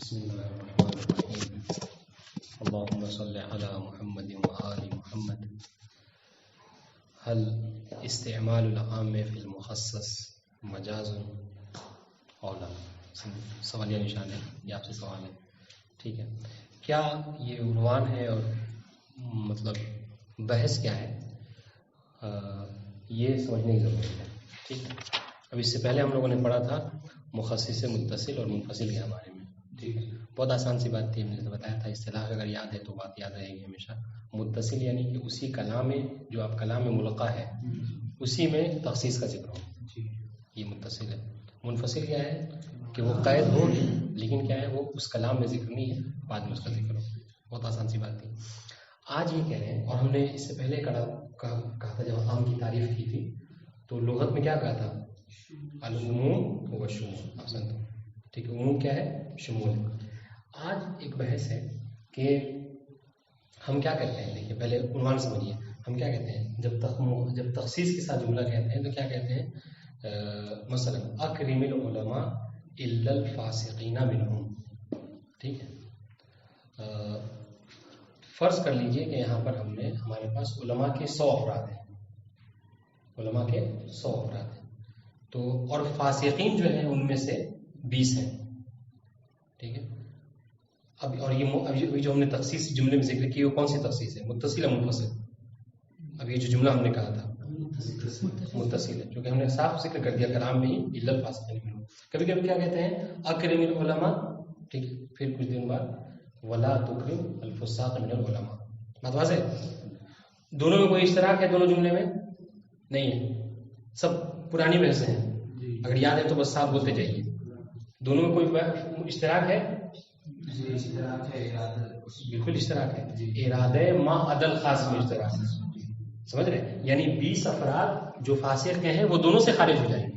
بسم الله الرحمن الرحيم. اللهم صل على محمد وآل محمد. هل استعمال العام في المخصص مجاز اور لا؟ سوالیہ نشان ہے، یہ آپ سے سوال ہے. ٹھیک ہے، کیا یہ عنوان ہے اور مطلب بحث کیا ہے، یہ سمجھنے کی ضرورت ہے. ٹھیک ہے، اب اس سے پہلے ہم لوگوں نے پڑھا تھا مخصص متصل اور منفصل کے بارے میں. ٹھیک ہے، بہت آسان سی بات تھی، ہم نے بتایا تھا اصطلاح اگر یاد ہے تو بات یاد رہے گی ہمیشہ. متصل یعنی کہ اسی کلام میں جو آپ کلام میں ملقا ہے اسی میں تخصیص کا ذکر ہو، یہ متصل ہے. منفصل کیا ہے کہ وہ قید ہو لیکن کیا ہے وہ اس کلام میں ذکر نہیں ہے، بعد میں اس کا ذکر ہو. بہت آسان سی بات تھی. آج یہ کہہ رہے ہیں، اور ہم نے اس سے پہلے کہا تھا جب عام کی تعریف کی تھی تو لغت میں کیا کہا تھا، العموم و شمول. ٹھیک ہے، عموم کیا ہے، شمول. آج ایک بحث ہے کہ ہم کیا کہتے ہیں. دیکھیے پہلے عنوان سمجھیے، ہم کیا کہتے ہیں جب تخصیص کے ساتھ جملہ کہتے ہیں تو کیا کہتے ہیں. مثلا اکرم العلماء الا الفاسقین منہم. ٹھیک ہے، فرض کر لیجئے کہ یہاں پر ہمارے پاس علماء کے 100 افراد ہیں، علماء کے 100 افراد ہیں تو، اور فاسقین جو ہیں ان میں سے 20 ہیں. ٹھیک ہے، اب اور یہ جو ہم نے تخصیص جملے میں ذکر کی وہ کون سی تخصیص ہے، متصل یا منفصل؟ اب یہ جو جملہ ہم نے کہا تھا متصل ہے، کیونکہ ہم نے صاف ذکر کر دیا کلام میں ہی الا الفاسقین منہم. کبھی کبھی کیا کہتے ہیں اکرم العلماء، ٹھیک ہے، پھر کچھ دن بعد ولا تکرم الفساق من العلماء. بات واضح ہے؟ دونوں میں کوئی اشتراک ہے دونوں جملے میں؟ نہیں ہے، سب پرانی بحثیں ہیں. اگر یاد ہے تو بس صاف بولتے جائیے. دونوں میں کوئی اشتراک ہے؟ بالکل اشتراک ہے. ارادہ ما عدل خاص میں اشتراک ہے. سمجھ رہے ہیں؟ یعنی 20 افراد جو فاسق ہیں وہ دونوں سے خارج ہو جائیں گے.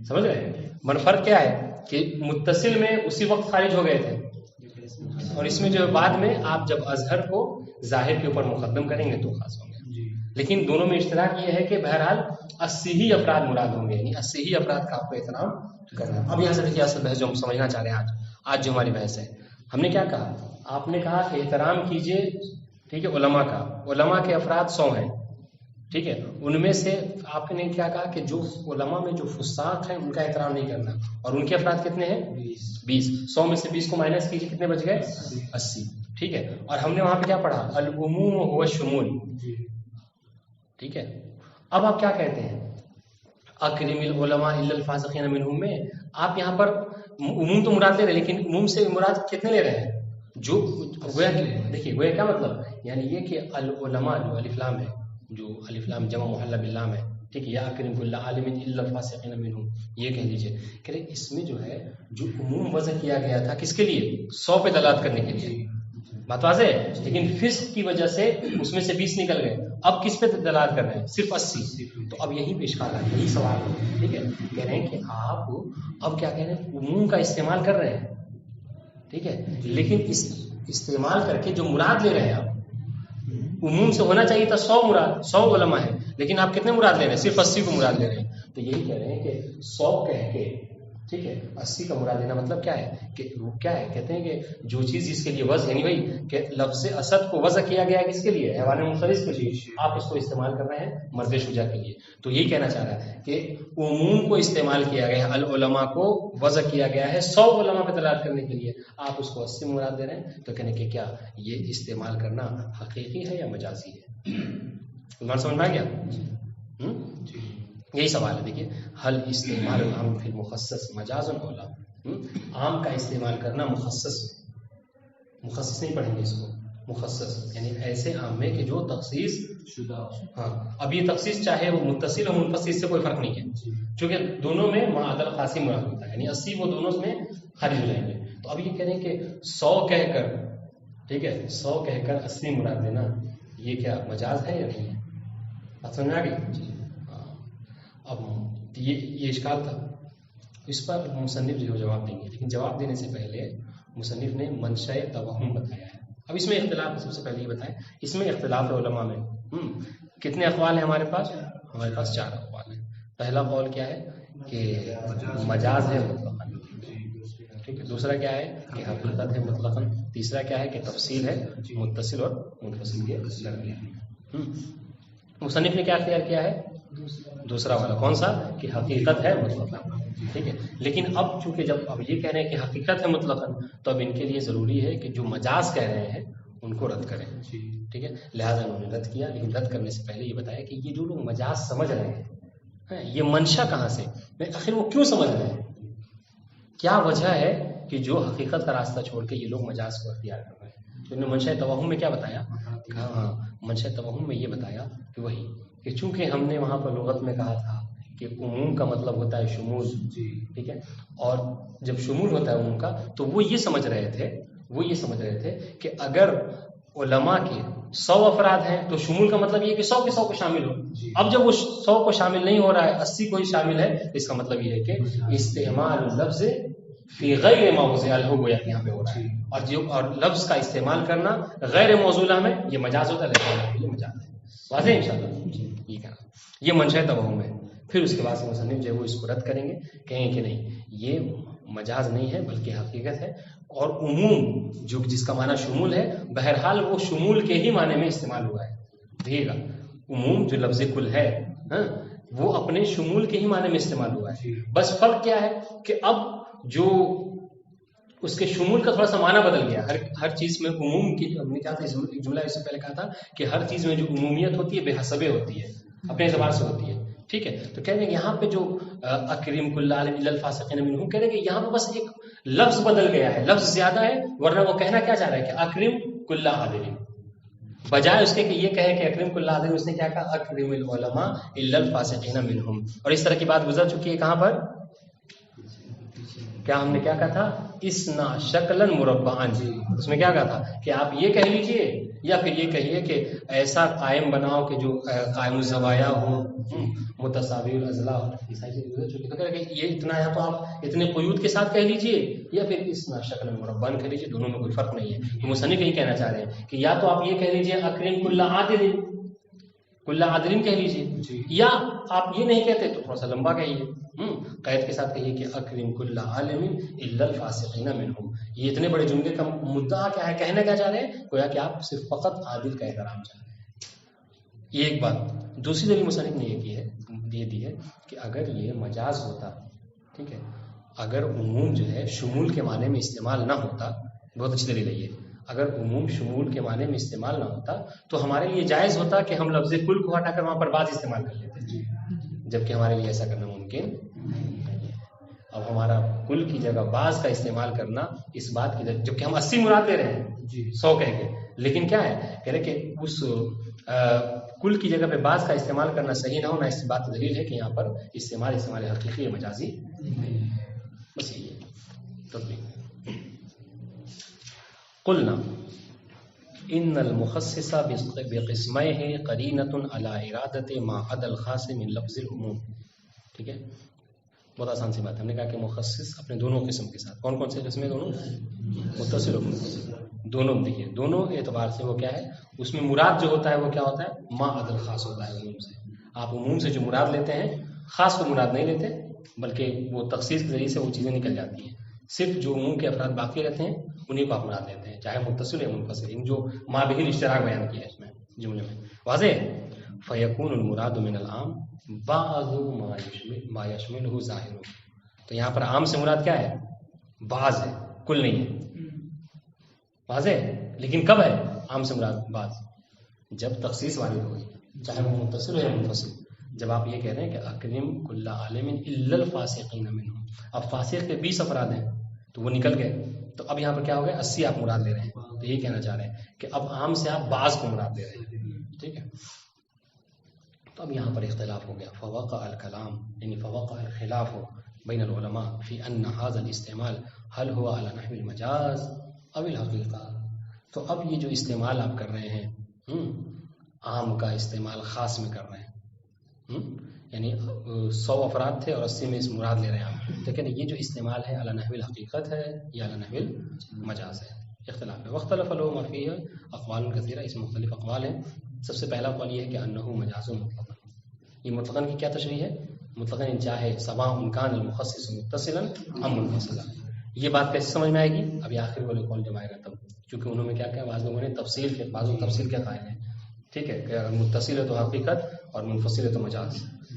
سمجھ رہے ہیں؟ مگر فرق کیا ہے کہ متصل میں اسی وقت خارج ہو گئے تھے اور اس میں جو بعد میں آپ جب اظہر کو ظاہر کے اوپر مقدم کریں گے تو خاص ہوں گے. لیکن دونوں میں اشتراک یہ ہے کہ بہرحال 80 ہی افراد مراد ہوں گے، یعنی 80 ہی افراد کا آپ کو احترام کرنا. اب یہاں سے دیکھیے اصل بحث جو ہم سمجھنا چاہ رہے ہیں آج جو ہماری بحث ہے، ہم نے کیا کہا، آپ نے کہا کہ احترام کیجئے، ٹھیک ہے، علماء کا. علماء کے افراد 100 ہیں، ٹھیک ہے، ان میں سے آپ نے کیا کہا کہ جو علماء میں جو فساق ہیں ان کا احترام نہیں کرنا، اور ان کے افراد کتنے ہیں، 20. 100 میں سے 20 کو مائنس کیجئے، کتنے بچ گئے، 80. ٹھیک ہے، اور ہم نے وہاں پہ کیا پڑھا، العموم هو الشمول. ٹھیک ہے، اب آپ کیا کہتے ہیں اکرم العلماء الا الفاسقین منہم میں آپ یہاں پر عموم تو مراد لے رہے ہیں، لیکن عموم سے مراد کتنے لے رہے ہیں، جو دیکھیے وہ کیا مطلب، یعنی یہ کہ العلماء جو الف لام ہے، جو الف لام جمع محلہ باللام ہے، ٹھیک ہے، یا اکرم کل عالم الا الفاسقین منہم، یہ کہہ لیجیے کہ اس میں جو ہے جو عموم وضع کیا گیا تھا کس کے لیے، 100 پہ دلالت کرنے کے لیے. بات واضح ہے؟ لیکن فسق کی وجہ سے اس میں سے 20 نکل گئے، اب کس پہ دلالت کر رہے ہیں، صرف 80. تو اب یہی پیش کر رہا ہے، یہی سوال ہے. ٹھیک ہے، کہہ رہے ہیں کہ آپ اب کیا کہہ رہے ہیں، عموم کا استعمال کر رہے ہیں، ٹھیک ہے، لیکن اس استعمال کر کے جو مراد لے رہے ہیں آپ، عموم سے ہونا چاہیے تھا 100 علماء ہیں، لیکن آپ کتنے مراد لے رہے ہیں، صرف 80 کو مراد لے رہے ہیں. تو یہی کہہ رہے ہیں کہ 100 کہہ کے، ٹھیک ہے، 80 کا مراد لینا مطلب کیا ہے کہ وہ کیا ہے، کہتے ہیں کہ جو چیز اس کے لیے وضع، یعنی بھائی کہ لفظ اسد کو وضع کیا گیا ہے کس کے لیے، حیوان مفترس کے لیے، آپ اس کو استعمال کر رہے ہیں مرد شجاع کے لیے. تو یہی کہنا چاہ رہا ہے کہ عموم کو استعمال کیا گیا ہے، العلماء کو وضع کیا گیا ہے 100 علماء پہ دلالت کرنے کے لیے، آپ اس کو 80 مراد دے رہے ہیں. تو کہنے کہ کیا یہ استعمال کرنا حقیقی ہے یا مجازی ہے؟ ایمان سمجھ میں آ گیا؟ یہی سوال ہے. دیکھیے، حل استعمال عام فی المخصص مجاز اولا، عام کا استعمال کرنا مخصص نہیں پڑھیں گے اس کو، مخصص یعنی ایسے عام میں کہ جو تخصیص شدہ. ہاں، اب یہ تخصیص چاہے وہ متصل اور منفصل سے کوئی فرق نہیں ہے، چونکہ دونوں میں ما عدل خاصی مراد ہوتا ہے، یعنی 80 وہ دونوں میں خارج ہو جائیں گے. تو اب یہ کہہ رہے ہیں کہ 100 کہہ کر، ٹھیک ہے، 100 کہہ کر 80 مراد دینا یہ کیا مجاز ہے یا نہیں ہے؟ بات سمجھ میں آ گئی؟ اب یہ اشکال تھا، اس پر مصنف جو جواب دیں گے، لیکن جواب دینے سے پہلے مصنف نے منشأ توہم بتایا ہے. اب اس میں اختلاف، سب سے پہلے یہ بتائیں، اس میں اختلاف ہے علماء میں. کتنے اقوال ہیں ہمارے پاس 4 اقوال ہیں. پہلا قول کیا ہے کہ مجاز ہے مطلق، ٹھیک ہے. دوسرا کیا ہے کہ حقیقت ہے مطلقاً. تیسرا کیا ہے کہ تفصیل ہے متصل اور منفصل کے درمیان. مصنف نے کیا اختیار کیا ہے؟ دوسرا والا. کون سا؟ کہ حقیقت ہے مطلقاً. ٹھیک ہے. لیکن اب چونکہ جب اب یہ کہہ رہے ہیں کہ حقیقت ہے مطلقاً تو اب ان کے لیے ضروری ہے کہ جو مجاز کہہ رہے ہیں ان کو رد کریں. ٹھیک ہے. لہٰذا انہوں نے رد کیا. لیکن رد کرنے سے پہلے یہ بتایا کہ یہ جو لوگ مجاز سمجھ رہے ہیں یہ منشا کہاں سے، آخر وہ کیوں سمجھ رہے ہیں، کیا وجہ ہے کہ جو حقیقت کا راستہ چھوڑ کے یہ لوگ مجاز کو اختیار کر رہے ہیں. تو انہوں نے منشا توہم میں کیا بتایا؟ ہاں، منشا توہم میں یہ بتایا کہ وہی کہ چونکہ ہم نے وہاں پر لغت میں کہا تھا کہ عموم کا مطلب ہوتا ہے شمول. ٹھیک ہے. اور جب شمول ہوتا ہے عموم کا تو وہ یہ سمجھ رہے تھے کہ اگر علماء کے 100 افراد ہیں تو شمول کا مطلب یہ کہ 100 کے 100 کو شامل ہو. اب جب وہ 100 کو شامل نہیں ہو رہا ہے، 80 کو ہی شامل ہے، اس کا مطلب یہ ہے کہ استعمال لفظ فی غیر موضع له گویا کہ یہاں پہ ہو رہا ہے. اور لفظ کا استعمال کرنا غیر موضوعہ میں یہ مجاز ہوتا ہے، یہ مجاز ہے. واضح ہے انشاءاللہ. یہ کہنا یہ منشا توہم ہے. پھر اس کے بعد سے مصنف جو ہے وہ اس کو رد کریں گے، کہیں کہ نہیں یہ مجاز نہیں ہے بلکہ حقیقت ہے. اور عموم جو جس کا معنی شمول ہے، بہرحال وہ شمول کے ہی معنی میں استعمال ہوا ہے. دیکھیے گا، عموم جو لفظ کل ہے وہ اپنے شمول کے ہی معنی میں استعمال ہوا ہے. بس فرق کیا ہے کہ اب جو اس کے شمول کا تھوڑا سا معنی بدل گیا. ہر چیز میں عموم کی، ہم نے کہا تھا ایک جملہ اس سے پہلے کہا تھا کہ ہر چیز میں جو عمومیت ہوتی ہے بے حسبے ہوتی ہے، اپنے اعتبار سے ہوتی ہے. ٹھیک ہے. تو کہہ رہے ہیں یہاں پہ جو اکرم کل عالم الا الفاسقین منہم، کہہ رہے ہیں کہ یہاں پہ بس ایک لفظ بدل گیا ہے، لفظ زیادہ ہے، ورنہ وہ کہنا کیا چاہ رہا ہے کہ اکرم کل عالم، بجائے اس کے کہ یہ کہے کہ اکرم کل عالم اس نے کیا کہا اکرم العلماء الا الفاسقین منہم. اور اس طرح کی بات گزر چکی ہے. کہاں پر؟ کیا ہم نے کیا کہا تھا؟ اسنا شکلن مربعن. اس میں کیا کہا تھا کہ آپ یہ کہہ لیجئے یا پھر یہ کہیے کہ ایسا قائم بناؤ کہ جو قائم الزوایا ہو، متساوی الاضلاع. یہ اتنا ہے تو آپ اتنے قیود کے ساتھ کہہ لیجئے یا پھر اسنا شکلن مربعن کہہ لیجئے، دونوں میں کوئی فرق نہیں ہے. تو مصنف یہی کہنا چاہ رہے ہیں کہ یا تو آپ یہ کہہ لیجئے اکرم کل عادل، کل عادلین کہہ لیجئے، یا آپ یہ نہیں کہتے تو تھوڑا سا لمبا کہیے، قید کے ساتھ کہیے کہ اکرم کل عالم الا الفاسقین منہم. یہ اتنے بڑے جملے کا مدعا کیا ہے، کہنا کیا چاہ رہے ہیں؟ گویا کہ آپ صرف فقط عادل کا احترام چاہ رہے ہیں. یہ ایک بات. دوسری دلیل مصنف نے یہ دی ہے کہ اگر یہ مجاز ہوتا، ٹھیک ہے، اگر عموم جو ہے شمول کے معنی میں استعمال نہ ہوتا، بہت اچھی دلیل ہے یہ، اگر عموم شمول کے معنی میں استعمال نہ ہوتا تو ہمارے لیے جائز ہوتا کہ ہم لفظ کل کو ہٹا کر وہاں پر بعض استعمال کر لیتے، جبکہ ہمارے لیے ایسا کرنا ممکن نہیں ہے. اب ہمارا کل کی جگہ بعض کا استعمال کرنا اس بات کی، جبکہ ہم 80 مراد لے رہے ہیں 100 کہہ کے، لیکن کیا ہے کہہ رہے کہ اس کل کی جگہ پہ بعض کا استعمال کرنا صحیح نہ ہونا، اس بات کی دلیل ہے کہ یہاں پر استعمال حقیقی مجازی نہیں ہے. بس یہی ہے تطبیق. قلنا ان المخصص بقسمه قرینۃ علی ارادۃ ما عدا الخاص من لفظ العموم. ٹھیک ہے، بہت آسان سی بات ہے. ہم نے کہا کہ مخصص اپنے دونوں قسم کے ساتھ، کون کون سے قسمیں؟ دونوں، متصل و منفصل دونوں. دیکھیے دونوں اعتبار سے وہ کیا ہے، اس میں مراد جو ہوتا ہے وہ کیا ہوتا ہے؟ ما عدا الخاص ہوتا ہے. عموم سے آپ عموم سے جو مراد لیتے ہیں خاص کو مراد نہیں لیتے، بلکہ وہ تخصیص کے ذریعے سے وہ چیزیں نکل جاتی ہیں. صرف جو عموم کے افراد باقی رہتے ہیں انہیں کو آپ مراد لیتے ہیں، چاہے متصل یا منفصل، ان جو ما به الاشتراک بیان کیا ہے اس میں جملے میں. واضح ہے؟ فیکون المراد من العام بعض ما یشملہ ظاہر. تو یہاں پر عام سے مراد کیا ہے؟ بعض ہے، کل نہیں ہے. واضح ہے؟ لیکن کب ہے عام سے مراد؟ بعض، جب تخصیص وارد ہوگی، چاہے وہ متصل ہو یا منفصل. جب آپ یہ کہہ رہے ہیں کہ اکرم کل عالم الا الفاسقین منہم، اب فاسق کے 20 افراد ہیں تو وہ نکل گئے، تو اب یہاں پر کیا ہو گیا؟ 80 آپ مراد لے رہے ہیں. تو یہی کہنا چاہ رہے ہیں کہ اب عام سے آپ بعض کو مراد لے رہے ہیں. ٹھیک ہے، تو اب یہاں پر اختلاف ہو گیا. فوقع الکلام یعنی فوقع الخلاف بین العلماء فی ان هذا الاستعمال هل هو على نحو المجاز او الحقیقہ. تو اب یہ جو استعمال آپ کر رہے ہیں، عام کا استعمال خاص میں کر رہے ہیں، یعنی 100 افراد تھے اور 80 میں اس مراد لے رہے ہیں آپ، تو کہتے ہیں یہ جو استعمال ہے علی نحو الحقیقت ہے یا علی نحو المجاز ہے. اختلاف ہے. واختلف لهم فیہ اقوال کثیرہ، اس میں مختلف اقوال ہیں. سب سے پہلا قول یہ ہے کہ انہ مجاز مطلقا. یہ مطلقاً کی کیا تشریح ہے؟ مطلقاً چاہے سواء کان المخصص متصلا ام منفصلا، یہ بات کیسے سمجھ میں آئے گی؟ ابھی آخر والے قول جب آئے گا تب، کیونکہ انہوں نے کیا کیا، بعض لوگوں نے تفصیل کے، بعض لوگ تفصیل کے قائل ہیں، ٹھیک ہے، کہ اگر متصل ہے تو حقیقت اور منفصل ہے تو مجاز.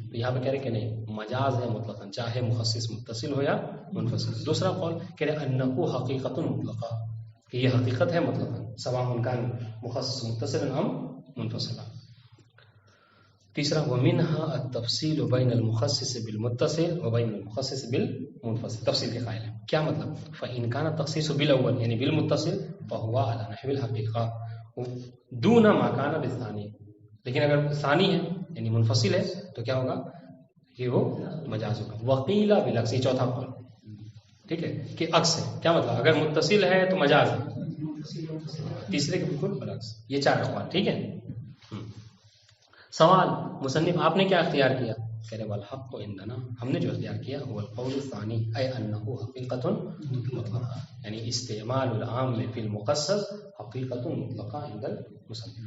تو یہاں پہ کہہ رہے کہ نہیں، مجاز ہے مطلقاً، چاہے مخصص متصل ہو یا منفصل. دوسرا قول کہہ رہے انہ حقیقت مطلقہ، کہ یہ حقیقت ہے مطلقاً، سواء کان مخصص متصل ام منفصلا. تیسرا ومنها التفصیل بین المخصص بالمتصل وبین المخصص بالمنفصل، تفصیل کے قائل ہیں. کیا مطلب؟ فإن كان التخصيص بالأول یعنی بالمتصل فهو على نحو الحقیقہ دون ما كان بالثانی. لیکن اگر ثانی ہے یعنی منفصل ہے تو کیا ہوگا کہ وہ مجاز ہوگا. وقیل بالعکس، یہ چوتھا قول، ٹھیک ہے، کہ عکس ہے. کیا مطلب؟ اگر متصل ہے تو مجاز ہے، تیسرے کے بالکل برعکس. یہ چار اقوال، ٹھیک ہے. سوال مصنف آپ نے کیا اختیار کیا؟ کہہ رہے والحق عندنا، ہم نے جو اختیار کیا هو القول الثانی ای انه حقیقت مطلقہ، یعنی استعمال العام فی المخصص حقیقت مطلقہ عند المصنف.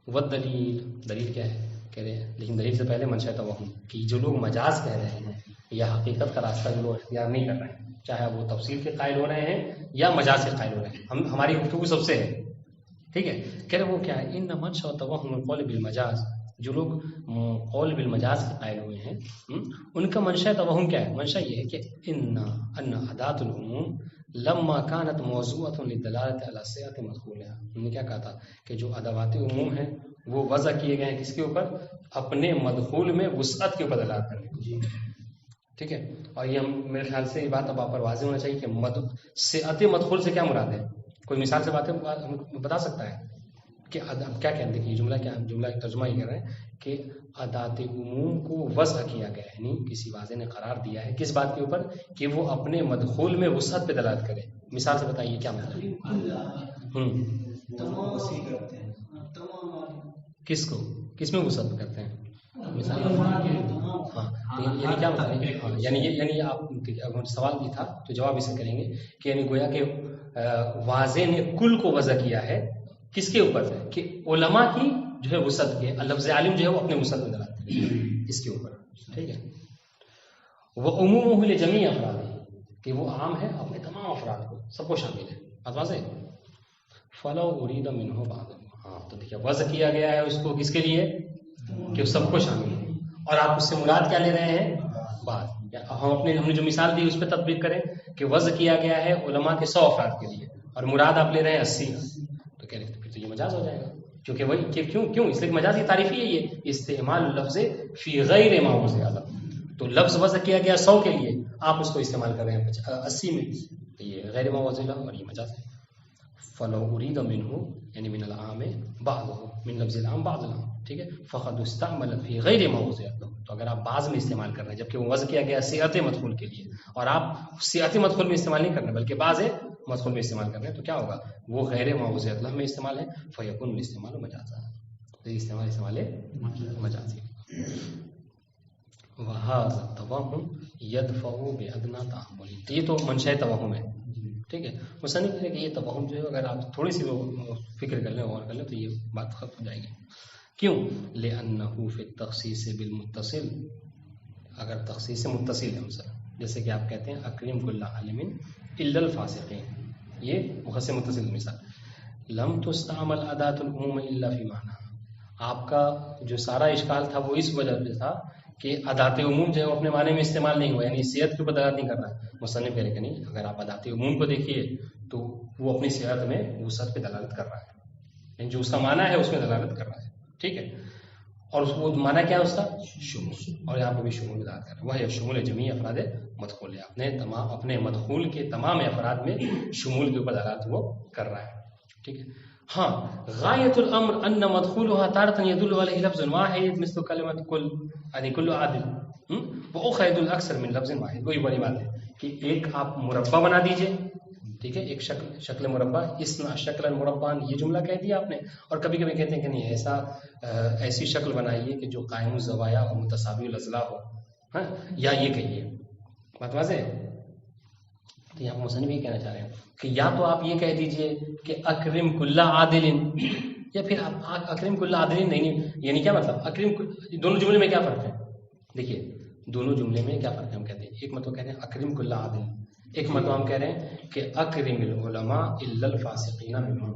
والدلیل، دلیل کیا ہے؟ کہہ رہے ہیں لیکن دلیل سے پہلے منشأ توہم، کہ جو لوگ مجاز کہہ رہے ہیں یا حقیقت کا راستہ جو لوگ اختیار نہیں کر رہے ہیں، چاہے وہ تفصیل کے قائل ہو رہے ہیں یا مجاز کے قائل ہو رہے ہیں، ہماری گفتگو سب سے ہے، ٹھیک ہے. کہہ رہے وہ کیا ہے؟ ان منشأ توہم القول بالمجاز، جو لوگ قول بالمجاز کے قائل ہوئے ہیں ان کا منشأ توہم کیا ہے؟ منشأ یہ ہے کہ ان اداة العموم لما كانت موضوعة للدلالة على صحة مدخولها. انہوں نے کیا کہا تھا کہ جو ادوات عموم ہیں وہ وضع کیے گئے ہیں کس کے اوپر؟ اپنے مدخول میں وسعت کے اوپر دلالت کرنے کو، ٹھیک ہے. اور یہ میرے خیال سے یہ بات اب آپ پر واضح ہونا چاہیے کہ صحت مدخول سے کیا مراد ہے. کوئی مثال سے باتیں بتا سکتا ہے کہ اب کیا کہتے ہیں؟ دیکھیے جملہ کیا، جملہ کا ترجمہ یہ کر رہے ہیں کہ ادات عموم کو وضع کیا گیا ہے، یعنی کسی واضح نے قرار دیا ہے کس بات کے اوپر؟ کہ وہ اپنے مدخول میں وسعت پہ دلالت کرے. مثال سے بتائیے کیا مطلب؟ کس کو کس میں وسعت کرتے ہیں؟ مثال ہاں، یعنی کیا مطلب؟ یعنی آپ سوال بھی تھا تو جواب اسے کریں گے کہ یعنی گویا کہ واضح نے کل کو وضع کیا ہے کس کے اوپر؟ کہ علماء کی جو ہے وسعت کے، لفظ عالم جو ہے وہ اپنے وسعت میں دلالت کرے اس کے اوپر، ٹھیک ہے. وہ عموم لجمیع افراد ہے، کہ وہ عام ہے اپنے تمام افراد کو، سب کو شامل ہے. بات واضح ہے. فلو ارید منہ بعض، ہاں تو دیکھیے وضع کیا گیا ہے اس کو کس کے لیے؟ کہ سب کو شامل ہے. اور آپ اس سے مراد کیا لے رہے ہیں؟ بعض. ہم نے جو مثال دی اس پہ تطبیق کریں کہ وضع کیا گیا ہے علماء کے 100 افراد کے لیے اور مراد آپ لے رہے ہیں 80، تو کہہ رہے پھر تو یہ مجاز ہو جائے گا. کیونکہ وہی کہ کیوں اس لیے مجاز کی تعریف ہی ہے یہ استعمال لفظ فی غیر ما وضع له. تو لفظ وضع کیا گیا 100 کے لیے، آپ اس کو استعمال کر رہے ہیں 80 میں، تو یہ غیر ما وضع له اور یہ مجاز ہے. فلو اريد منه یعنی من العام بعضه من لفظ العام بعض العام، ٹھیک ہے. فقد استعمل في غیر ما وضع له، تو اگر آپ بعض میں استعمال کر رہے ہیں جبکہ وہ وضع کیا گیا صیغۃ مدخول کے لیے اور آپ صیغۃ مدخول میں استعمال نہیں کر رہے بلکہ بعض مدخول میں استعمال کر رہے ہیں، تو کیا ہوگا؟ وہ غیر ما وضع له میں استعمال ہے. فیکون الاستعمال مجازا، تو یہ استعمال مجازی. وهذا التوهم يدفع بادنى تعامل، تو یہ تو منشأ توہم ہے، ٹھیک ہے. مصنف کہتے ہیں کہ یہ توہم جو ہے اگر آپ تھوڑی سی فکر کر لیں غور کر لیں تو یہ بات ختم ہو جائے گی. کیوں؟ لأنه في التخصيص بالمتصل، اگر تخصیص متصل ہے مثلا جیسے کہ آپ کہتے ہیں اکرم کل عالم الا الفاسقین، یہ مخصص متصل مثال. لم تستعمل اداة العموم الا في معنى، آپ کا جو سارا اشکال تھا وہ اس وجہ سے تھا کہ ادات عموم جو ہے وہ اپنے معنی میں استعمال نہیں ہوا، یعنی صیغت کے اوپر دلالت نہیں کر رہا. مصنف کہہ رہے کہ نہیں، اگر آپ ادات عموم کو دیکھیے تو وہ اپنی صیغت میں وسعت پہ دلالت کر رہا ہے، یعنی جو اس کا معنی ہے اس میں دلالت کر رہا ہے، ٹھیک ہے. اور اس کو معنی کیا ہے اس کا؟ شمول. اور یہاں پہ بھی شمول دلالت کر رہا ہے، وہ ہے شمول جمیع افراد مدخول، اپنے مدخول کے تمام افراد میں شمول کے اوپر دلالت وہ کر رہا ہے، ٹھیک ہے. ہاں غایت الامر ان مدخولها تارة يدل عليه لفظ واحد مثل کلمۃ کل، یعنی کل عادل، واخذ الاکثر من لفظ واحد. وہی بڑی بات ہے کہ ایک آپ مربع بنا دیجئے، ٹھیک ہے، ایک شکل مربع، اسنا شکلا مربعا، یہ جملہ کہہ دیا آپ نے. اور کبھی کبھی کہتے ہیں کہ نہیں ایسی شکل بنائیے کہ جو قائم الزوایا اور متساوی الاضلاع ہو، ہاں، یا یہ کہیے. بات واضح ہے. تو یہاں مصنف یہ کہنا چاہ رہے ہیں کہ یا تو آپ یہ کہہ دیجئے کہ اکرم کل عادل، یا پھر آپ اکرم کل عادل نہیں، یعنی کیا مطلب؟ دونوں جملے میں کیا فرق ہے؟ دیکھیے دونوں جملے میں کیا فرق ہے. ہم کہتے ہیں ایک مطلب کہتے ہیں اکرم کل عادل، ایک مرتبہ ہم کہہ رہے ہیں کہ اکرم العلماء الا الفاسقین منهم،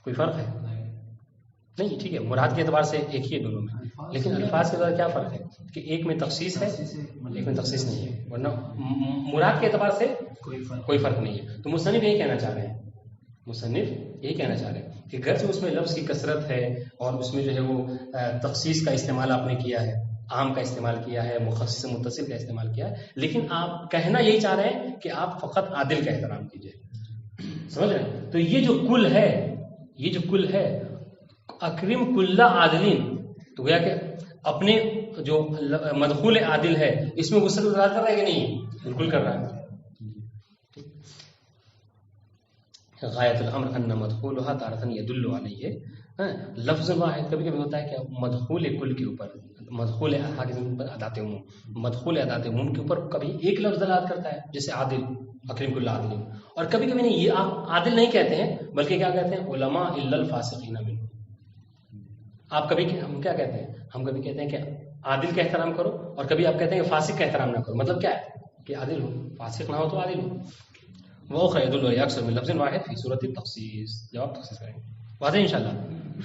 کوئی فرق ہے؟ نہیں، ٹھیک ہے، مراد کے اعتبار سے ایک ہی ہے دونوں میں، لیکن الفاظ کے اعتبار کیا فرق ہے کہ ایک میں تخصیص ہے ایک میں تخصیص نہیں ہے، ورنہ مراد کے اعتبار سے کوئی فرق نہیں ہے۔ تو مصنف یہی کہنا چاہ رہے ہیں، مصنف یہی کہنا چاہ رہے ہیں کہ گرچہ اس میں لفظ کی کثرت ہے اور اس میں جو ہے وہ تخصیص کا استعمال آپ نے کیا ہے، عام کا استعمال کیا ہے، مخصص متصل کا استعمال کیا ہے، لیکن آپ کہنا یہی چاہ رہے ہیں کہ آپ فقط عادل کا احترام کیجیے، سمجھ رہے ہیں؟ تو یہ جو کل ہے اکرم کل عادلین، تو گویا کہ اپنے جو مدخول عادل ہے اس میں غسل وزارت کر رہا ہے کہ نہیں؟ بالکل کر رہا ہے۔ غایت الامر ان مدخولها تارة يدل علیہ، لفظ واحد کبھی کبھی ہوتا ہے کہ مدخول کل کے اوپر، مدخول ادات عموم، مدخول ادات عموم کے اوپر کبھی ایک لفظ دلالت کرتا ہے جیسے عادل، اکرم کل عادل، اور کبھی کبھی نہیں، یہ آپ عادل نہیں کہتے ہیں بلکہ کیا کہتے ہیں؟ علماء الا الفاسقین منهم۔ آپ کبھی ہم کیا کہتے ہیں؟ ہم کبھی کہتے ہیں کہ عادل کا احترام کرو، اور کبھی آپ کہتے ہیں کہ فاسق کا احترام نہ کرو، مطلب کیا ہے کہ عادل ہو، فاسق نہ ہو تو عادل ہو۔ وأخرى يدل أكثر من لفظ واحد في سورة التخصيص، جواب تخصيص کریں گے واضح انشاءاللہ۔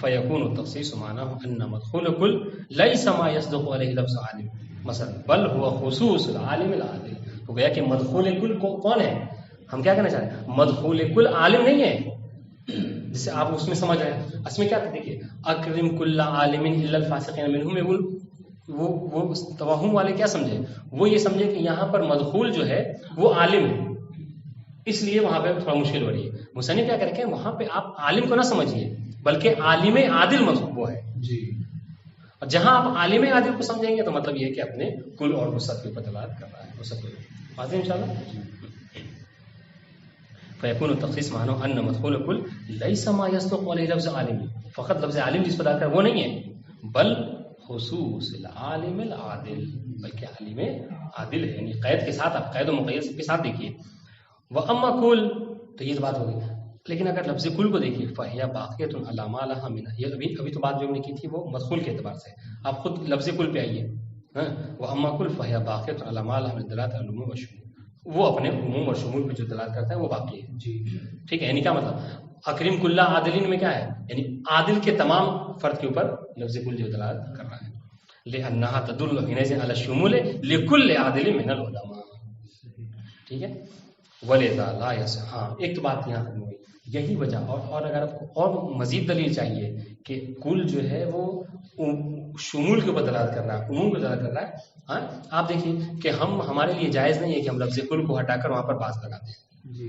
فيكون التخصيص معناه أن مدخول كل ليس ما يصدق عليه لفظ عالم مثلا بل هو خصوص العالم العادل۔ تو گیا کہ مدخول کل کون ہے؟ ہم کیا کہنا چاہ رہے ہیں؟ مدخول کل عالم نہیں ہے جسے آپ اس میں سمجھ رہے ہیں، اس میں کیا تھا؟ دیکھیے اکرم کل عالم الا الفاسقین منهم، وہ توہم والے کیا سمجھے؟ وہ یہ سمجھے کہ یہاں پر مدخول جو ہے وہ عالم ہے، اس لیے وہاں پہ تھوڑا مشکل ہو رہی ہے۔ مصنف کیا کریں کہ وہاں پہ آپ عالم کو نہ سمجھیے بلکہ عالم عادل مطلوب وہ ہے جی، اور جہاں آپ عالم عادل کو سمجھیں گے تو مطلب یہ ہے کہ اپنے کل اور وسعت کے اوپر دلالت کر رہا ہے، وسعت کو واضح انشاءاللہ۔ فیکون التخصیص معنی ان مدخول کل لیس ما یصدق علیہ لفظ عالم، فقط لفظ عالم جس پر داخل ہے وہ نہیں ہے، بل خصوص العالم العادل، بلکہ عالم عادل ہے، یعنی قید کے ساتھ، آپ قید و مقید کے ساتھ دیکھیے۔ وَأَمَّا کل، تو یہ بات ہوگی، لیکن اگر لفظ کل کو دیکھیے فَهِيَ بَاقِيَةٌ عَلَى مَا لَهَا مِنْ، یہ ابھی تو بات جو ہم نے کی تھی وہ مدخول کے اعتبار سے، آپ خود لفظ کل پہ آئیے۔ وَأَمَّا کل فَهِيَ بَاقِيَةٌ عَلَى مَا لَهَا مِنْ دلالة العموم والشمول، وہ اپنے عموم اور شمول پہ جو دلالت کرتا ہے وہ باقی ہے جی، ٹھیک ہے۔ یعنی کیا مطلب؟ اکرم کل عادلین میں کیا ہے؟ یعنی عادل کے تمام فرد کے اوپر لفظ کل جو دلالت کر رہا ہے، لِأَنَّهَا تَدُلُّ حِينَئِذٍ عَلَى الشُّمُولِ لِكُلِّ عَادِلٍ مِنَ الْعُلَمَاء، ٹھیک ہے۔ وَلِذَا لَا يَصِحُ، ہاں ایک تو بات یہاں ختم ہوئی، یہی وجہ، اور اگر آپ کو اور مزید دلیل چاہیے کہ کل جو ہے وہ شمول کے اوپر دلالت کر رہا ہے، عموم کو دلالت کر رہا ہے، ہاں آپ دیکھیے کہ ہمارے لیے جائز نہیں ہے کہ ہم لفظ کل کو ہٹا کر وہاں پر بعض لگا دیں جی،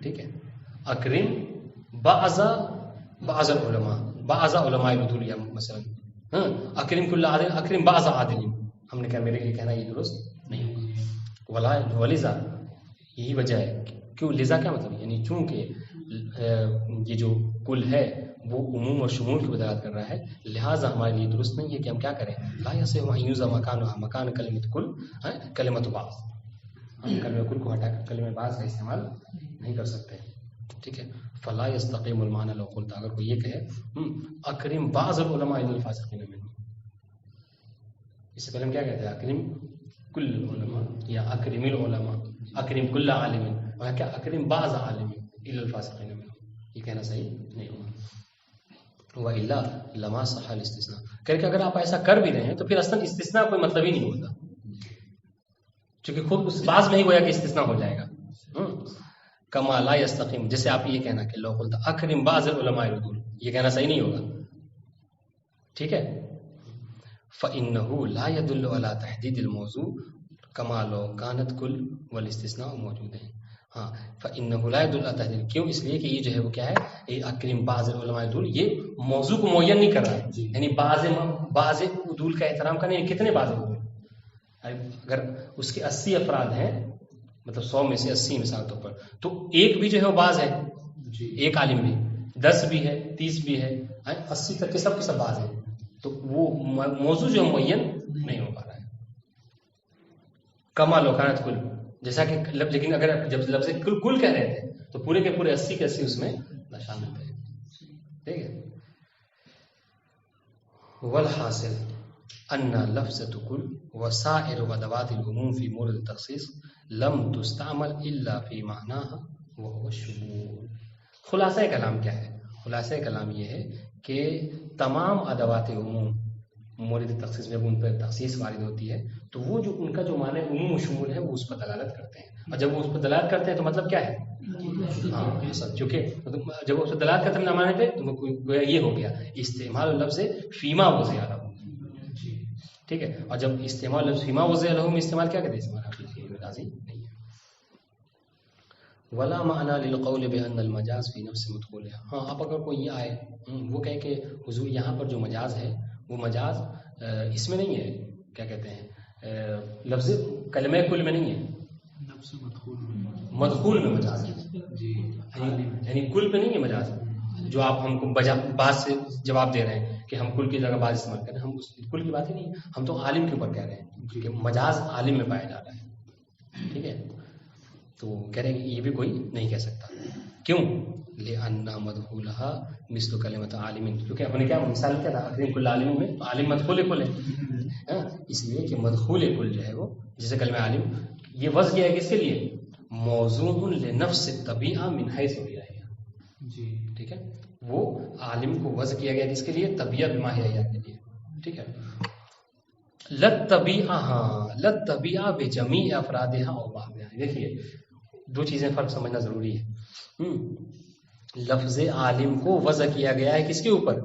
ٹھیک ہے۔ اکرم بعض العلماء، بعض علماء العدول مثلا، ہاں اکرم کل عادل، اکرم بعض عادلین، ہم نے کہا میرے لیے کہنا یہ درست نہیں ہوگا۔ ولذا، یہی وجہ ہے، کیوں لذا کیا مطلب؟ یعنی چونکہ یہ جو کل ہے وہ عموم اور شمول کی وضاحت کر رہا ہے، لہٰذا ہمارے لیے درست نہیں ہے کہ ہم کیا کریں، لا یصح ان یوزع مکان کلمۃ کل کلمۃ بعض، ہم کلمہ کل کو ہٹا کر کلمہ بعض کا استعمال نہیں کر سکتے، ٹھیک ہے۔ فلا یستقیم المعنی لو قلت، اگر کوئی یہ کہے اکرم بعض العلماء الا الفاسقین منهم، اس سے پہلے ہم کیا کہتے ہیں؟ اکرم کل علماء یا اکرم العلماء، اکرم کل عالم، وہاں کیا اکرم بعض عالم الا الفاسقین منهم، یہ کہنا صحیح نہیں ہوگا۔ والا لما صح الاستثناء، کہ اگر آپ ایسا کر بھی رہے ہیں تو پھر اصلا استثناء کوئی مطلب ہی نہیں ہوتا، چونکہ خود اس بعض میں ہی گویا کہ استثناء ہو جائے گا۔ کما لا یستقیم، جیسے آپ یہ کہنا کہ لو قلت اکرم بعض العلماء العدول، یہ کہنا صحیح نہیں ہوگا، ٹھیک ہے۔ فإنه لا يدل على تحديد الموضوع كما لو كانت كل والاستثناء موجودين، ہاں فإنه لا يدل على تحديد، کیوں؟ اس لیے کہ یہ جو ہے وہ کیا ہے، یہ اکرم بعض العلماء العدول، یہ موضوع کو معین نہیں کر رہا ہے، یعنی بعض عدول کا احترام کرنے، کتنے بعض عدول، اگر اس کے 80 افراد ہیں، مطلب 100 میں سے 80 مثال طور پر، تو ایک بھی جو ہے وہ بعض ہے، ایک عالم بھی، 10 بھی ہے، 30 بھی ہے، 80 تک کے سب بعض ہیں، تو وہ موضوع جو معین نہیں ہو پا رہا ہے۔ کما لوکانت کل، جیسا کہ لیکن اگر جب لفظ کل کہہ رہے تھے تو پورے کے پورے 80 کے 80 اس میں شامل تھے، ٹھیک ہے۔ والحاصل ان لفظ کل وسائر ادوات العموم فی مورد التخصیص لم تستعمل الا فی معناها وهو الشمول. خلاصہ کلام کیا ہے؟ خلاصہ کلام یہ ہے کہ تمام ادوات عموم مورد تخصیص میں ان پر تخصیص وارد ہوتی ہے تو وہ جو ان کا جو معنی عموم و شمول ہے وہ اس پر دلالت کرتے ہیں. اور جب وہ اس پر دلالت کرتے ہیں تو مطلب کیا ہے؟ ہاں چونکہ جب وہ اس پر دلالت کرتے ہیں معنی پہ تو گویا یہ ہو گیا استعمال لفظ فیما وضع لہ. ٹھیک ہے. اور جب استعمال لفظ فیما وضع لہ میں استعمال کیا کرتے ہیں؟ استعمال حقیقی مجازی نہیں ہے. ولا معنی للقول بان المجاز فی نفس مدخولها. ہاں اب اگر کوئی یہ آئے وہ کہے کہ حضور یہاں پر جو مجاز ہے وہ مجاز اس میں نہیں ہے، کیا کہتے ہیں لفظ کلمہ کل میں نہیں ہے، نفس مدخول میں مجاز ہے. یعنی کل پہ نہیں ہے مجاز جو آپ ہم کو بعض سے جواب دے رہے ہیں کہ ہم کل کی جگہ بعض استعمال کر رہے ہیں. ہم اس کل کی بات ہی نہیں، ہم تو عالم کے اوپر کہہ رہے ہیں کہ مجاز عالم میں پایا جا رہا ہے. ٹھیک ہے. تو کہہ رہے ہیں کہ یہ بھی کوئی نہیں کہہ سکتا. کیوں؟ لأن مدخولها مثل کلمۃ عالم، کیونکہ اپنے کیا مثال کیا تھا اکرم کل عالم میں، تو عالم مدخول کل ہے اس لیے کہ مدخول کل جو ہے وہ جیسے کلمہ عالم یہ وضع کیا ہے کس کے لیے؟ موضوع لنفس الطبیعہ من حیث حیہ. جی ٹھیک ہے. وہ عالم کو وضع کیا گیا کس کے لیے؟ طبیعت ماہیہ کے لیے. ٹھیک ہے. للطبیعہ، ہاں للطبیعہ بجمیع افرادها او بعضها. دیکھیے دو چیزیں فرق سمجھنا ضروری ہے. لفظ عالم کو وضع کیا گیا ہے کس کے اوپر؟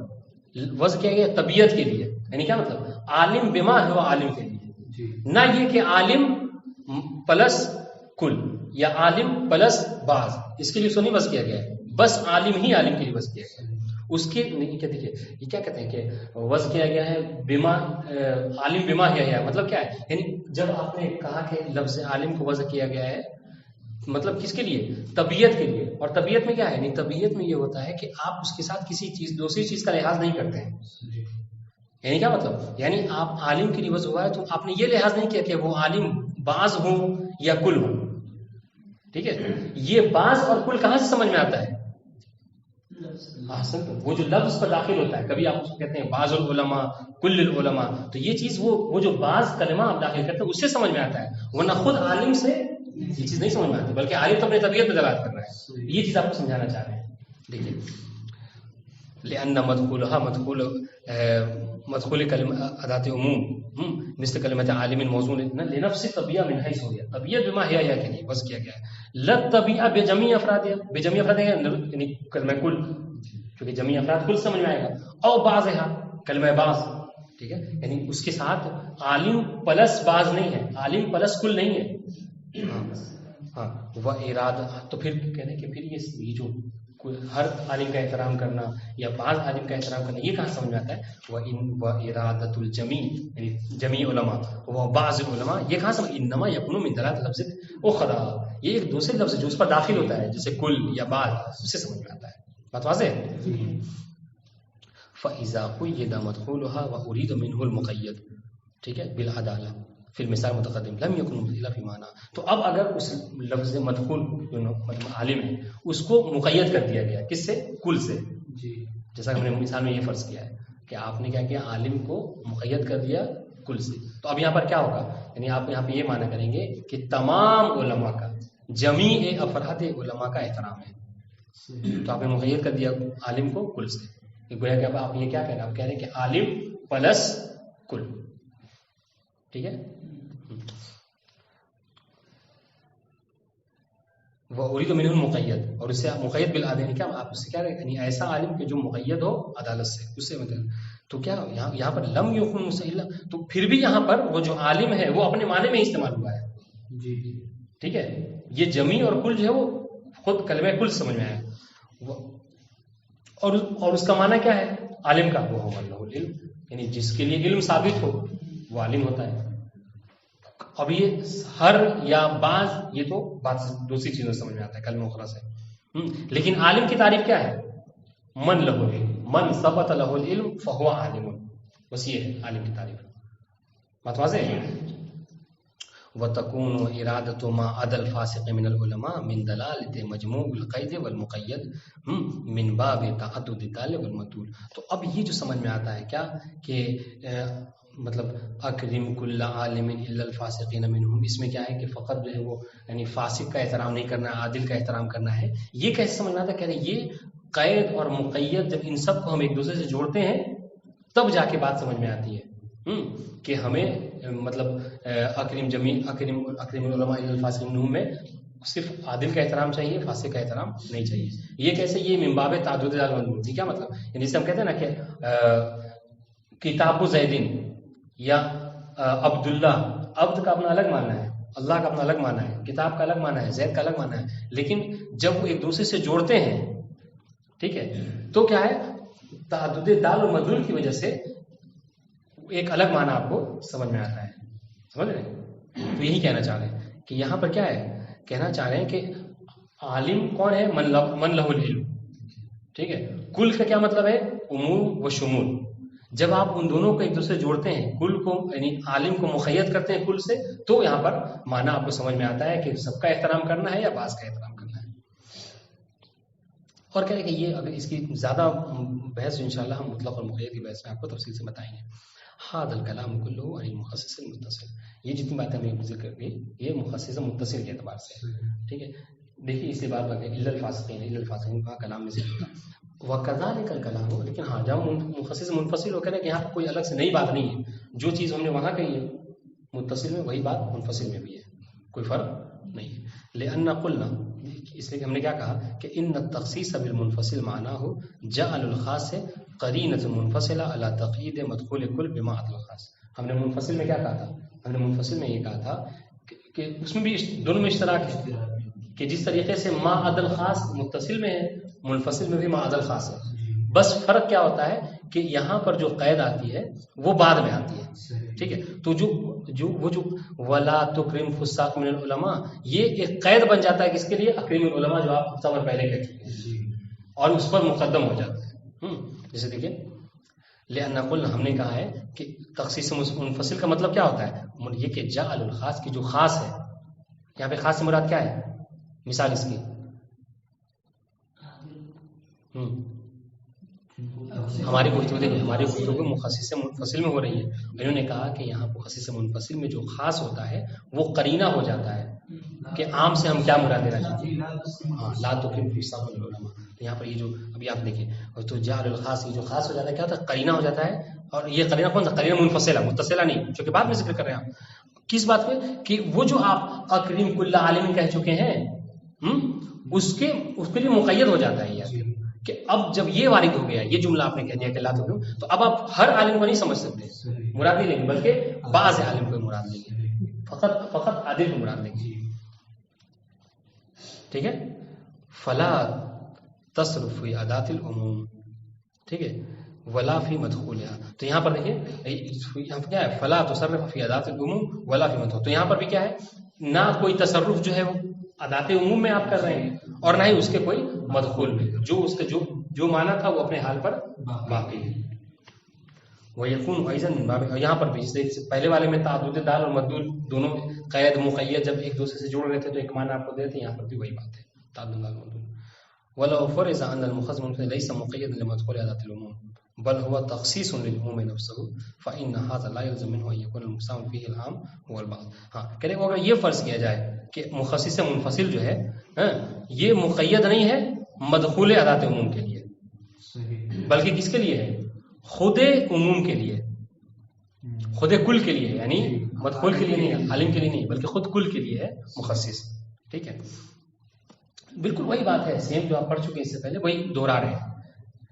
وضع کیا گیا طبیعت کے لیے. یعنی کیا مطلب؟ عالم بما ہے وہ عالم کے لیے، نہ یہ کہ عالم پلس کل یا عالم پلس بعض، اس کے لیے اس کو نہیں وضع کیا گیا ہے، بس عالم ہی عالم کے لیے وضع کیا گیا ہے. اس کے نہیں کیا دیکھیے یہ کیا کہتے ہیں کہ وضع کیا گیا ہے بما، عالم بما ہے مطلب کیا ہے؟ یعنی جب آپ نے کہا کہ لفظ عالم کو وضع کیا گیا ہے مطلب کس کے لیے؟ طبیعت کے لیے. اور طبیعت میں کیا ہے؟ یعنی طبیعت میں یہ ہوتا ہے کہ آپ اس کے ساتھ کسی چیز دوسری چیز کا لحاظ نہیں کرتے ہیں. یعنی کیا مطلب؟ یعنی آپ عالم کے لیے وضع ہوا ہے تو آپ نے یہ لحاظ نہیں کیا کہ وہ عالم بعض ہوں یا کل ہوں. ٹھیک ہے. یہ بعض اور کل کہاں سے سمجھ میں آتا ہے؟ وہ جو لفظ پر داخل ہوتا ہے، کبھی آپ اس کو کہتے ہیں بعض العلماء کل العلماء، تو یہ چیز وہ جو بعض کلمہ آپ داخل کرتے ہیں اس سے سمجھ میں آتا ہے، ورنہ خود عالم سے یہ چیز نہیں سمجھ میں آتی، بلکہ عالم تو اپنی طبیعت میں دلالت کر رہا ہے. یہ چیز آپ کو سمجھانا چاہ رہے ہیں. دیکھیے لأن مدخول کلمہ ادات عموم مثل کلمۃ عالم موضوع لنفس طبیعہ من حیث حیہ، طبیعت بما حیہ کے لیے وضع کیا گیا ہے. للطبیعہ بجمیع افرادها، بجمیع افرادها یعنی کلمہ کل، کیونکہ جمیع افراد کل سمجھ میں آئے گا. او بعضها کلمہ بعض. ٹھیک ہے. یعنی اس کے ساتھ عالم پلس بعض نہیں ہے، عالم پلس کل نہیں ہے. ہاں وہ ارادہ، تو پھر کہتے ہیں کہ پھر یہ جو ہر عالم کا احترام کرنا یا بعض عالم کا احترام کرنا یہ کہاں سمجھ میں آتا ہے؟ وہ ارادۃ الجمیع یعنی جمیع علماء وہ بعض علماء، یہ کہاں سمجھ؟ انما یکون من دلالۃ لفظ اخرى، یہ ایک دوسرے لفظ جو اس پر داخل ہوتا ہے جیسے کل یا بعض، اس سے سمجھ میں آتا ہے. بات واضح ہے؟ فاذا قید مدخولها واريد منه المقید، ٹھیک ہے، بالعدالہ فی المثال متقدم لم یکن مبدلا فی معنی. تو اب اگر اس لفظ مدخول عالم ہے اس کو مقید کر دیا گیا کس سے؟ کل سے. جیسا کہ ہم نے مثال میں یہ فرض کیا ہے کہ آپ نے کیا کیا؟ عالم کو مقید کر دیا کل سے. تو اب یہاں پر کیا ہوگا؟ یعنی آپ یہاں پہ یہ معنی کریں گے کہ تمام علماء کا، جمیع افراد علماء کا احترام ہے. تو آپ نے مقید کر دیا عالم کو کل سے. گویا کہ اب آپ یہ کیا کہہ رہے ہیں؟ آپ کہہ رہے ہیں کہ عالم پلس کل. ٹھیک ہے. وہ اريد منه المقید، اور اس سے مقید بالعدالہ، کیا آپ اس سے کیا رہے ہیں؟ ایسا عالم کہ جو مقید ہو عدالت سے، اس سے مطلب. تو کیا یہاں پر لم یکن مسئلہ، تو پھر بھی یہاں پر وہ جو عالم ہے وہ اپنے معنی میں استعمال ہوا ہے. جی ٹھیک ہے. یہ جمیع اور کل جو ہے وہ خود کلمہ کل سمجھ میں آیا. اور اس کا معنی کیا ہے عالم کا؟ وہ من له العلم، یعنی جس کے لیے علم ثابت ہو وہ عالم ہوتا ہے. اب یہ ہر یا بعض یہ تو بات دوسری چیزوں سے سمجھ میں آتا ہے کلمہ اخرى سے. لیکن عالم کی تعریف کیا ہے؟ من له العلم، من ثبت له العلم فهو عالم. بس یہ ہے عالم کی تعریف. بات واضح ہے؟ وتكون ارادة ما عدا الفاسق من العلماء من دلالة مجموع القید والمقید من باب تعدد الدال والمدلول. تو اب یہ جو سمجھ میں آتا ہے کیا کہ مطلب اکرم کل عالم الا الفاسقین منہم، اس میں کیا ہے کہ فقط جو ہے وہ یعنی فاسق کا احترام نہیں کرنا ہے، عادل کا احترام کرنا ہے. یہ کیسے سمجھنا تھا؟ کہہ رہے یہ قید اور مقید جب ان سب کو ہم ایک دوسرے سے جوڑتے ہیں تب جا کے بات سمجھ میں آتی ہے کہ ہمیں مطلب اکرم العلماء الا الفاسقین منہم میں صرف عادل کا احترام چاہیے، فاسق کا احترام نہیں چاہیے. یہ کیسے؟ یہ من باب تعدد المنظور. کیا مطلب؟ یعنی جسے ہم کہتے ہیں نا کہ کتاب زیدین یا عبداللہ، عبد کا اپنا الگ معنی ہے، اللہ کا اپنا الگ معنی ہے، کتاب کا الگ معنی ہے، زید کا الگ معنی ہے. لیکن جب وہ ایک دوسرے سے جوڑتے ہیں، ٹھیک ہے، تو کیا ہے تعدد دال و مدلول کی وجہ سے ایک الگ معنی آپ کو سمجھ میں آتا ہے. سمجھ رہے ہیں؟ تو یہی کہنا چاہ رہے ہیں کہ یہاں پر کیا ہے، کہنا چاہ رہے ہیں کہ عالم کون ہے؟ من لہ العلم. ٹھیک ہے، کل کا کیا مطلب ہے؟ عموم و شمول. جب آپ ان دونوں کو ایک دوسرے جوڑتے ہیں، کل کو یعنی عالم کو مقید کرتے ہیں کل سے، تو یہاں پر معنی آپ کو سمجھ میں آتا ہے کہ سب کا احترام کرنا ہے یا بعض کا احترام کرنا ہے. اور کہہ رہے کہ یہ اگر اس کی زیادہ بحث انشاءاللہ ہم مطلق اور مقید کی بحث میں آپ کو تفصیل سے بتائیں گے. هذا الكلام كله عن المخصص المتصل. یہ جتنی باتیں ہم نے ذکر کی یہ مخصص متصل کے اعتبار سے. ٹھیک ہے، دیکھیے اس لیے بات بات الا الفاسقین کا کلام میں سے ہوتا وکذالک الکلام. لیکن ہاں جب مخصص منفصل ہو کر کہ یہاں کوئی الگ سے نئی بات نہیں ہے، جو چیز ہم نے وہاں کہی ہے متصل میں وہی بات منفصل میں بھی ہے، کوئی فرق نہیں ہے. لأن قلنا، اس لیے کہ ہم نے کیا کہا کہ ان التخصیص بالمنفصل معنی ہو جعل الخاص قرینۃ منفصلہ علی تقیید مدخول کل بما عدا الخاص. ہم نے منفصل میں کیا کہا تھا؟ ہم نے منفصل میں یہ کہا تھا کہ اس میں بھی دونوں میں اشتراک ہے کہ جس طریقے سے ما عدا الخاص متصل میں ہے، منفصل میں بھی ما عدا الخاص ہے. بس فرق کیا ہوتا ہے کہ یہاں پر جو قید آتی ہے وہ بعد میں آتی ہے. ٹھیک ہے، تو جو ولا تکرم فساق من العلماء، یہ ایک قید بن جاتا ہے کس کے لیے؟ اکرم العلماء، جو آپ ہفتہ بھر پہلے کہہ چکے ہیں، اور اس پر مقدم ہو جاتا ہے. جیسے دیکھیں لأن قلنا، ہم نے کہا ہے کہ تخصیص منفصل کا مطلب کیا ہوتا ہے؟ یہ کہ جعل الخاص کی جو خاص ہے، یہاں پہ خاص سے مراد کیا ہے؟ مثال اس کی ہماری گفتگو مخصص منفصل میں ہو رہی ہے. انہوں نے کہا کہ یہاں مخصص منفصل میں جو خاص ہوتا ہے وہ قرینہ ہو جاتا ہے کہ عام سے ہم کیا مراد دینا چاہتے ہیں. ہاں، لا تکرم فساق العلماء. تو یہاں پر یہ جو ابھی آپ دیکھیں تو جعل الخاص، یہ جو خاص ہو جاتا ہے کیا ہوتا ہے؟ قرینہ ہو جاتا ہے. اور یہ قرینہ کون سا؟ قرینہ منفصلہ، متصلہ نہیں، جو کہ بعد میں ذکر کر رہے ہیں آپ. کس بات پہ؟ کہ وہ جو آپ اکرم کل عالم کہہ چکے ہیں اس کے لیے مقید ہو جاتا ہے یہ کہ اب جب یہ وارد ہو گیا، یہ جملہ آپ نے کہہ دیا کہ لا تکرم، تو اب آپ ہر عالم کو نہیں سمجھ سکتے، مراد نہیں لیں گے، بلکہ بعض عالم کو مراد لیں گے، فقط عادل کو مراد لیں گے. ٹھیک ہے، فلا تصرف فی ادات العموم. ٹھیک ہے، ولا فی مدخولها. تو یہاں پر دیکھیں یہاں پر کیا ہے؟ فلا تصرف فی ادات العموم ولا فی مدخول. تو یہاں پر بھی کیا ہے؟ نہ کوئی تصرف جو ہے وہ ادات عموم میں آپ کر رہے ہیں اور نہ ہی اس کے کوئی مدخول میں، جو اس کا جو معنی تھا وہ اپنے حال پر باقی ہے. وَيَكُونُ أَيْضًا مِنْ بَابِ، یہاں پر بھی جیسے پہلے والے میں تعدد دال اور مدلول دونوں قید مقید جب ایک دوسرے سے جڑ رہے تھے تو ایک معنی آپ کو دیتے ہیں، یہاں پر بھی وہی بات ہے، تعدد دال مدلول. وَلَوْ فُرِضَ أَنَّ الْمُخَصِّصَ مُنفَصِلٌ لَيْسَ مُقَيَّدًا لِمَدْخُولِ أَدَاةِ الْعُمُومِ بل هو تخصيص للعموم نفسه فإن هذا لا يلزم منه أن يكون المستعمل فيه العام هو البعض. ہاں کہہ رہے اگر یہ فرض کیا جائے کہ مخصص منفصل جو ہے یہ مقید نہیں ہے مدخول ادات عموم کے لیے، بلکہ کس کے لیے ہے؟ خود عموم کے لیے، خود کل کے لیے، یعنی مدخول کے لیے نہیں، عالم کے لیے نہیں، بلکہ خود کل کے لیے ہے مخصص. ٹھیک ہے، بالکل وہی بات ہے، سیم جو آپ پڑھ چکے اس سے پہلے وہی دوہرا رہے ہیں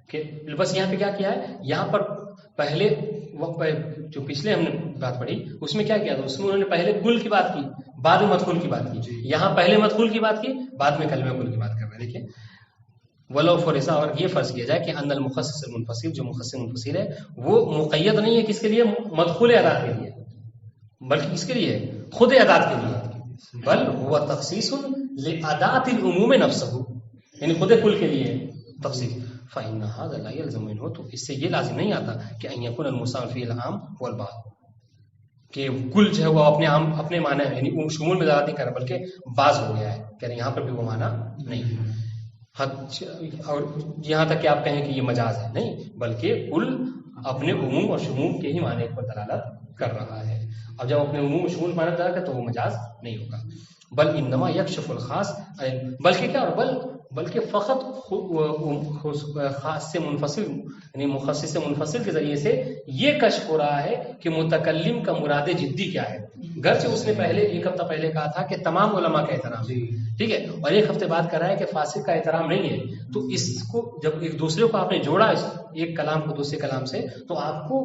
کہ بس یہاں پہ کیا کیا ہے؟ یہاں پر پہلے جو پچھلے ہم نے بات پڑھی اس میں کیا کیا تھا؟ اس میں انہوں نے پہلے کل کی بات کی، بعد میں مدخول کی بات کی. یہاں پہلے مدخول کی بات کی، بعد میں کلمہ کل کی بات کر رہے ہیں. دیکھیں ولو فرضا، اور یہ فرض کیا جائے کہ ان المخصص المنفصل، جو مخصص منفصل ہے وہ مقید نہیں ہے کس کے لیے؟ مدخول ادات کے لیے، بلکہ کس کے لیے؟ خود ادات کے لیے. بل هو تخصیص لادات العموم نفسه، یعنی خود کل کے لیے تخصیص. فإن هذا لا يلزم منه، تو اس سے یہ لازم نہیں آتا کہ ان يكون المستعمل فيه العام هو البعض، کہ کل جو ہے وہ اپنے معنی یعنی شمول میں زیادہ نہیں کر رہا بلکہ بعض ہو گیا ہے. کہہ رہے یہاں پر بھی وہ معنی نہیں ہے. اور یہاں تک کہ آپ کہیں کہ یہ مجاز ہے، نہیں، بلکہ کل اپنے عموم اور شمول کے ہی معنی پر دلالت کر رہا ہے. اب جب اپنے عموم اور شمول معنی دلالت کرے تو وہ مجاز نہیں ہوگا. بل انما یکشف الخاص، بلکہ کیا، اور بلکہ فقط خاص سے منفصل یعنی مخصص سے منفصل کے ذریعے سے یہ کشف ہو رہا ہے کہ متکلم کا مراد جدی کیا ہے. گرچہ اس نے پہلے ایک ہفتہ پہلے کہا تھا کہ تمام علماء کا احترام، ٹھیک ہے، اور ایک ہفتے بعد کہہ رہا ہے کہ فاسق کا احترام نہیں ہے. تو اس کو جب ایک دوسرے کو آپ نے جوڑا ایک کلام کو دوسرے کلام سے، تو آپ کو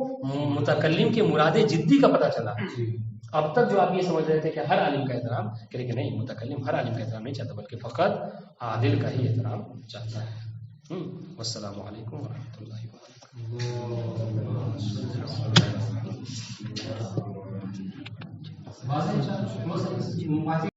متکلم کے مراد جدی کا پتہ چلا. اب تک جو آپ یہ سمجھ رہے تھے کہ ہر عالم کا احترام، کہ لیکن نہیں، متکلم ہر عالم کا احترام نہیں چاہتا بلکہ فقط عادل کا ہی احترام چاہتا ہے. والسلام علیکم ورحمۃ اللہ وبرکاتہ.